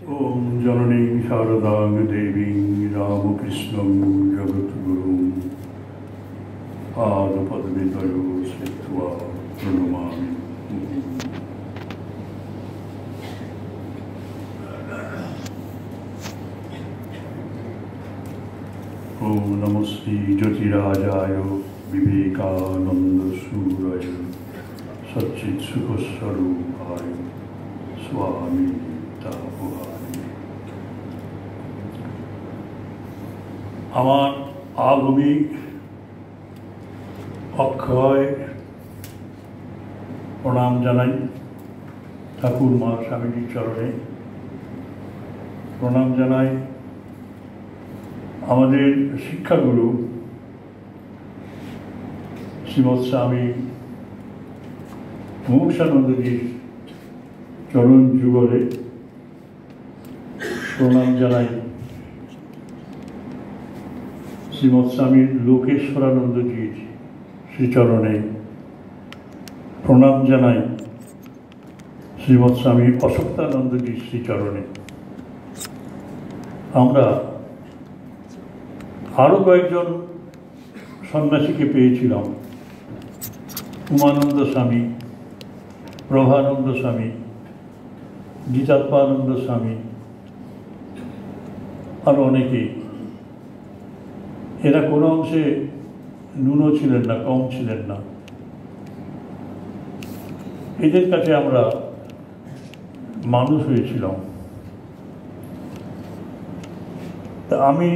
ओम जननी शारदां देवी रामकृष्णं जगद्गुरुं पादपद्मतयो स्थित्वा प्रणमामि। ओम नमस्ते ज्योतिराजाय विवेकानंदसूरय सच्चित्सुखस्वरूपाय स्वामी तापहारी। আমার আগমিক অক্ষয় প্রণাম জানাই ঠাকুর মা স্বামীজির চরণে, প্রণাম জানাই আমাদের শিক্ষাগুরু শ্রীমৎ স্বামী মুমূর্ষানন্দজির চরণ যুগলে, প্রণাম জানাই শ্রীমৎ স্বামী লোকেশ্বরানন্দজির শ্রীচরণে, প্রণাম জানাই শ্রীমৎ স্বামী অশোক্তানন্দজির শ্রীচরণে। আমরা আরও কয়েকজন সন্ন্যাসীকে পেয়েছিলাম, উমানন্দ স্বামী, প্রভানন্দ স্বামী, জিতাত্মানন্দ স্বামী, আরও অনেকেই। এরা কোনো অংশে ন্যূন ছিলেন না, কম ছিলেন না। এদের কাছে আমরা মানুষ হয়েছিলাম। তা আমি